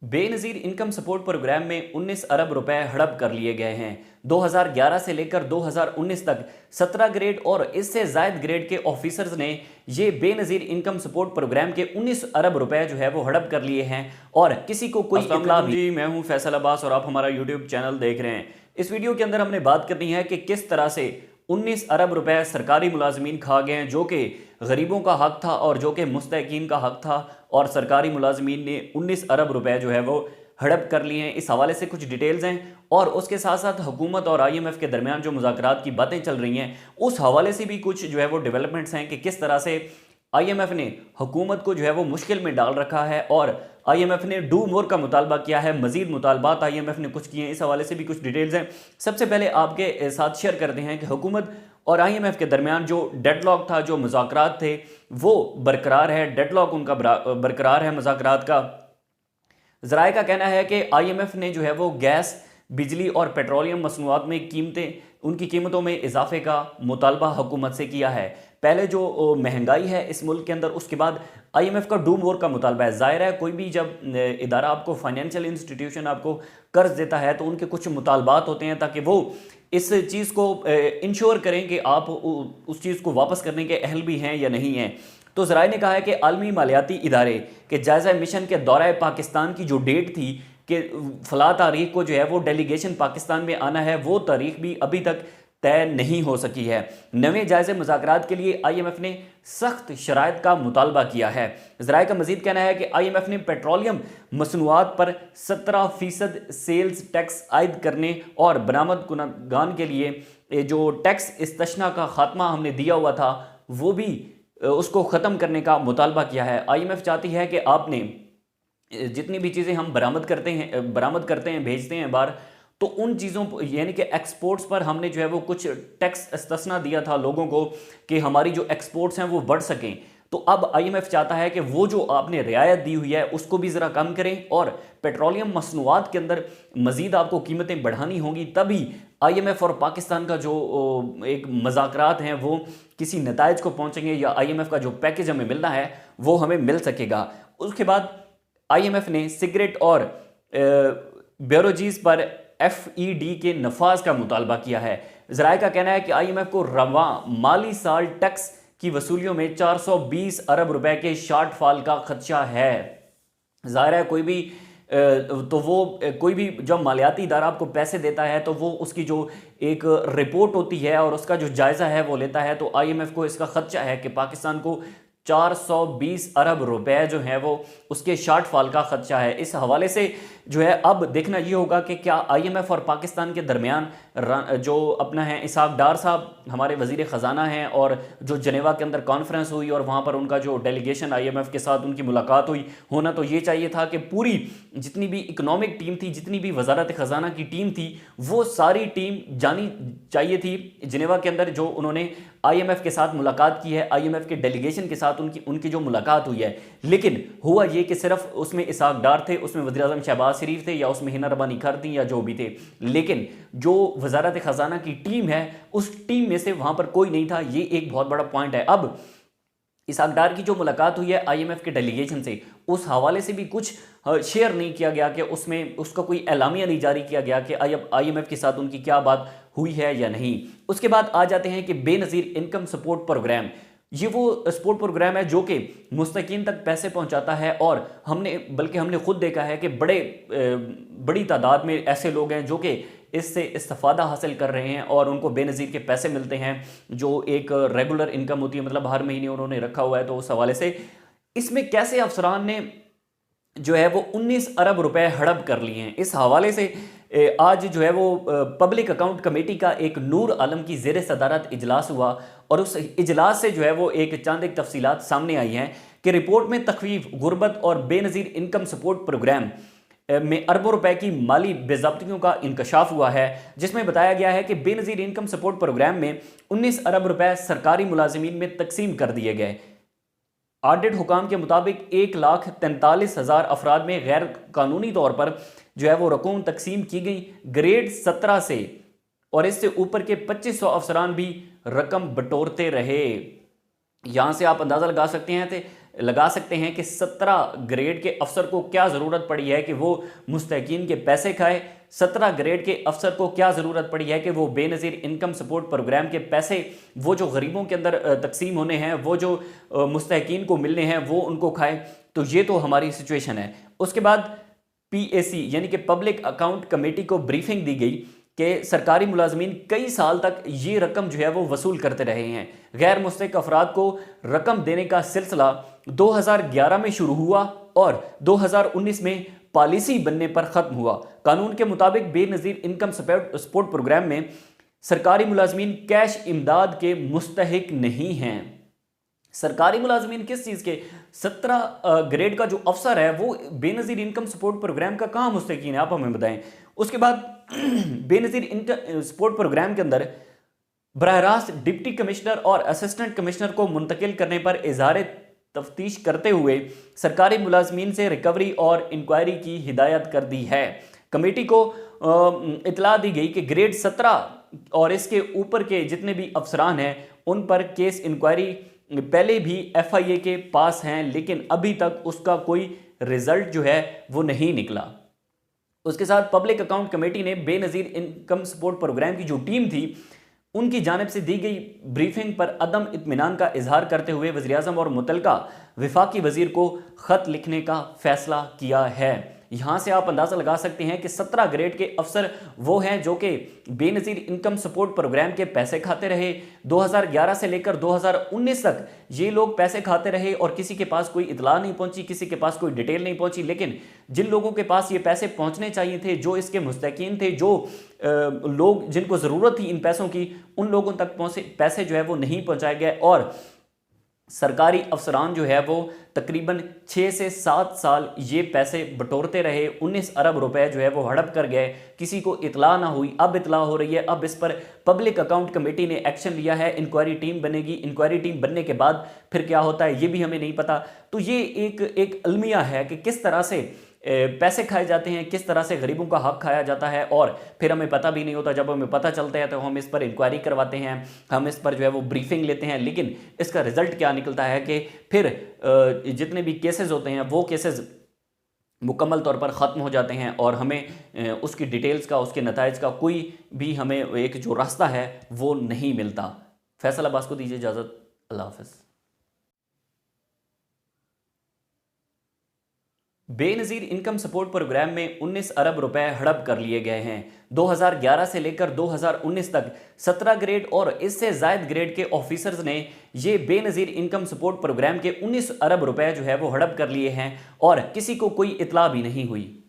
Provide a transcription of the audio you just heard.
Benazir income support programme में 19 अरब रुपए हड़प कर लिए गए हैं। 2011 से लेकर 2019 तक 17 ग्रेड और इससे ज़ायद ग्रेड के ऑफिसर्स ने ये बेनज़ीर इनकम सपोर्ट प्रोग्राम के 19 अरब रुपए जो है वो हड़प कर लिए हैं और किसी को कोई इत्तला भी। जी, मैं हूं फैसल अब्बास और आप हमारा यूट्यूब चैनल देख रहे हैं। इस वीडियो के अंदर हमने बात करनी है कि किस तरह से 19 अरब रुपए सरकारी मुलाजमीन खा गए हैं, जो कि गरीबों का हक था और जो कि मुस्तहकीन का हक था, और सरकारी मुलाजमीन ने 19 अरब रुपए जो है वो हड़प कर लिए हैं। इस हवाले से कुछ डिटेल्स हैं और उसके साथ साथ हुकूमत और IMF के दरमियान जो मुज़ाकरात की बातें चल रही हैं उस हवाले से भी कुछ जो है वो डेवलपमेंट्स हैं कि किस तरह से IMF ने हुकूमत को जो है वो मुश्किल में डाल रखा है और IMF ने डू मोर का मुतालबा किया है, मजीद मुतालबात IMF ने कुछ किए हैं। इस हवाले से भी कुछ डिटेल्स हैं। सबसे पहले आपके साथ शेयर करते हैं कि हुकूमत और IMF के दरमियान जो डेडलॉक था, जो मुज़ाकरात थे, वो बरकरार है। डेडलॉक उनका बरकरार है मुज़ाकरात का। ज़राए का कहना है कि IMF ने जो है वो गैस, बिजली और पेट्रोलियम मसनूआत में उनकी कीमतों में इजाफे का मुतालबा हुकूमत से किया है। पहले जो महंगाई है इस मुल्क के अंदर, उसके बाद IMF का डू मोर का मुतालबा है। ज़ाहिर है कोई भी जब इदारा आपको, फाइनेंशियल इंस्टीट्यूशन आपको कर्ज देता है तो उनके कुछ मुतालबात होते हैं ताकि वो इस चीज़ को इंश्योर करें कि आप उस चीज़ को वापस करने के अहल भी हैं या नहीं हैं। तो ज़राए ने कहा है कि आलमी मालियाती इदारे के जायज़ा मिशन के दौरे पाकिस्तान की जो डेट थी कि फला तारीख को जो है वो डेलीगेशन पाकिस्तान में आना है, वो तारीख भी अभी तक तय नहीं हो सकी है। नए जायज़े मुज़ाकरात के लिए IMF ने सख्त शराइत का मुतालबा किया है। ज़राए का मजीद कहना है कि IMF ने पेट्रोलियम मसनूआत पर 17% सेल्स टैक्स आयद करने और बरामद कुनगान के लिए जो टैक्स इस्तशना का खात्मा हमने दिया हुआ था वो भी उसको ख़त्म करने का मुतालबा किया है। IMF चाहती है कि आपने जितनी भी चीज़ें हम बरामद करते हैं, भेजते हैं बाहर, तो उन चीज़ों यानी कि एक्सपोर्ट्स पर हमने जो है वो कुछ टैक्स इस्तस्ना दिया था लोगों को कि हमारी जो एक्सपोर्ट्स हैं वो बढ़ सकें। तो अब IMF चाहता है कि वो जो आपने रियायत दी हुई है उसको भी ज़रा कम करें और पेट्रोलियम मसनूआत के अंदर मज़ीद आपको कीमतें बढ़ानी होंगी, तभी IMF और पाकिस्तान का जो एक मुज़ाकरात हैं वो किसी नताइज को पहुँचेंगे या IMF का जो पैकेज हमें मिलना है वो हमें मिल सकेगा। उसके बाद IMF ने सिगरेट और बेवरेजेस पर FED के नफाज का मुतालबा किया है। ज़राए का कहना है कि IMF को रवां माली साल टैक्स की वसूलियों में 420 अरब रुपए के शॉर्टफॉल का खदशा है। ज़ाहिर है कोई भी जब मालियाती इदारा आपको पैसे देता है तो वो उसकी जो एक रिपोर्ट होती है और उसका जो जायज़ा है वो लेता है। तो IMF को इसका खदशा है कि पाकिस्तान को 420 अरब रुपए जो है वो उसके शॉर्टफॉल का खदशा है। इस हवाले से जो है अब देखना ये होगा कि क्या IMF और पाकिस्तान के दरमियान जो अपना है इसहाक डार साहब हमारे वज़ीर ख़जाना हैं, और जो जनेवा के अंदर कॉन्फ्रेंस हुई और वहाँ पर उनका जो डेलीगेशन IMF के साथ उनकी मुलाकात हुई, होना तो ये चाहिए था कि पूरी जितनी भी इकनॉमिक टीम थी, जितनी भी वजारत ख़जाना की टीम थी, वो सारी टीम जानी चाहिए थी जनेवा के अंदर। जो उन्होंने IMF के साथ मुलाकात की है, IMF के डेलीगेशन के साथ उनकी जो मुलाकात हुई है, लेकिन हुआ ये कि सिर्फ उसमें इसहाक डार थे, उसमें वज़ीर आज़म शहबाज शरीफ थे, या उसमें हिना रबानी खान थी, या जो भी थे, लेकिन जो वजारत ख़जाना की टीम है उस टीम में से वहां पर कोई नहीं था। ये एक बहुत बड़ा पॉइंट है। अब इसहाक डार की जो मुलाकात हुई है IMF के डेलीगेशन से, उस हवाले से भी कुछ शेयर नहीं किया गया कि उसमें उसका कोई एलामिया नहीं जारी किया गया कि IMF के साथ उनकी क्या बात हुई है या नहीं। उसके बाद आ जाते हैं कि बेनज़ीर इनकम सपोर्ट प्रोग्राम, ये वो सपोर्ट प्रोग्राम है जो कि मुस्तकीन तक पैसे पहुंचाता है, और हमने खुद देखा है कि बड़ी तादाद में ऐसे लोग हैं जो कि इससे इस्तिफ़ादा हासिल कर रहे हैं और उनको बेनज़ीर के पैसे मिलते हैं, जो एक रेगुलर इनकम होती है, मतलब हर महीने उन्होंने रखा हुआ है। तो उस हवाले से इसमें कैसे अफसरान ने जो है वो 19 अरब रुपए हड़प कर लिए हैं, इस हवाले से आज जो है वो पब्लिक अकाउंट कमेटी का एक नूर आलम की ज़ेर सदारत इजलास हुआ, और उस इजलास से जो है वो एक चंद एक तफसीलात सामने आई हैं कि रिपोर्ट में तखफीफ, गुर्बत और बेनज़ीर इनकम सपोर्ट प्रोग्राम में अरबों रुपए की माली बेज़ाब्तियों का इंकशाफ हुआ है, जिसमें बताया गया है कि बेनज़ीर इनकम सपोर्ट प्रोग्राम में 19 अरब रुपए सरकारी मुलाजिमीन में तकसीम कर दिए गए। ऑडिट हुकाम के मुताबिक 1,43,000 अफराद में गैर कानूनी तौर पर जो है वो रकूम तकसीम की गई। ग्रेड 17 से और इससे ऊपर के 2500 अफसरान भी रकम बटोरते रहे। यहाँ से आप अंदाज़ा लगा सकते हैं लगा सकते हैं कि 17 ग्रेड के अफसर को क्या ज़रूरत पड़ी है कि वो मुस्तहकीन के पैसे खाए, 17 ग्रेड के अफसर को क्या ज़रूरत पड़ी है कि वो बेनज़ीर इनकम सपोर्ट प्रोग्राम के पैसे वो जो गरीबों के अंदर तकसीम होने हैं, वो जो मुस्तहकीन को मिलने हैं, वो उनको खाए। तो ये तो हमारी सिचुएशन है। उसके बाद पीएसी यानी कि पब्लिक अकाउंट कमेटी को ब्रीफिंग दी गई कि सरकारी मुलाजमीन कई साल तक ये रकम जो है वो वसूल करते रहे हैं। गैर मुस्तहिक अफराद को रकम देने का सिलसिला 2011 में शुरू हुआ और 2019 में पॉलिसी बनने पर खत्म हुआ। कानून के मुताबिक बेनज़ीर इनकम सपोर्ट प्रोग्राम में सरकारी मुलाजमीन कैश इमदाद के मुस्तहिक नहीं हैं। सरकारी मुलाजमीन किस चीज़ के? 17 ग्रेड का जो अफसर है वो बेनज़ीर इनकम सपोर्ट प्रोग्राम का कहाँ मुस्तकीन है, आप हमें बताएं। उसके बाद बेनज़ीर इनकम सपोर्ट प्रोग्राम के अंदर बराह रास्त डिप्टी कमिश्नर और असिस्टेंट कमिश्नर को मुंतकिल करने पर इज़हार तफ्तीश करते हुए सरकारी मुलाजमीन से रिकवरी और इंक्वायरी की हिदायत कर दी है। कमेटी को इतला दी गई कि ग्रेड 17 और इसके ऊपर के जितने भी अफसरान हैं उन पर केस इंक्वायरी पहले भी एफआईए के पास हैं, लेकिन अभी तक उसका कोई रिजल्ट जो है वो नहीं निकला। उसके साथ पब्लिक अकाउंट कमेटी ने बेनज़ीर इनकम सपोर्ट प्रोग्राम की जो टीम थी उनकी जानिब से दी गई ब्रीफिंग पर अदम इत्मीनान का इजहार करते हुए वज़ीर-ए-आज़म और मुतल्लिका वफाकी वज़ीर को ख़त लिखने का फैसला किया है। यहाँ से आप अंदाज़ा लगा सकते हैं कि 17 ग्रेड के अफसर वो हैं जो कि बेनज़ीर इनकम सपोर्ट प्रोग्राम के पैसे खाते रहे। 2011 से लेकर 2019 तक ये लोग पैसे खाते रहे और किसी के पास कोई इतला नहीं पहुंची, किसी के पास कोई डिटेल नहीं पहुंची। लेकिन जिन लोगों के पास ये पैसे पहुंचने चाहिए थे, जो इसके मुस्तकीन थे, जो लोग जिनको ज़रूरत थी इन पैसों की, उन लोगों तक पैसे जो है वो नहीं पहुँचाए गए और सरकारी अफसरान जो है वो तकरीबन 6 से 7 साल ये पैसे बटोरते रहे। 19 अरब रुपए जो है वो हड़प कर गए, किसी को इतला ना हुई। अब इतला हो रही है, अब इस पर पब्लिक अकाउंट कमेटी ने एक्शन लिया है, इंक्वायरी टीम बनेगी। इंक्वायरी टीम बनने के बाद फिर क्या होता है ये भी हमें नहीं पता। तो ये एक अलमिया है कि किस तरह से पैसे खाए जाते हैं, किस तरह से गरीबों का हक खाया जाता है और फिर हमें पता भी नहीं होता। जब हमें पता चलता है तो हम इस पर इंक्वायरी करवाते हैं, हम इस पर जो है वो ब्रीफिंग लेते हैं, लेकिन इसका रिजल्ट क्या निकलता है कि फिर जितने भी केसेस होते हैं वो केसेस मुकम्मल तौर पर ख़त्म हो जाते हैं और हमें उसकी डिटेल्स का, उसके नताइज का कोई भी हमें एक जो रास्ता है वो नहीं मिलता। फैसल अब्बास को दीजिए इजाज़त। अल्लाह हाफ़िज़। बेनज़ीर इनकम सपोर्ट प्रोग्राम में 19 अरब रुपए हड़प कर लिए गए हैं। 2011 से लेकर 2019 तक 17 ग्रेड और इससे ज़ायद ग्रेड के ऑफिसर्स ने ये बेनज़ीर इनकम सपोर्ट प्रोग्राम के 19 अरब रुपए जो है वो हड़प कर लिए हैं और किसी को कोई इतला भी नहीं हुई।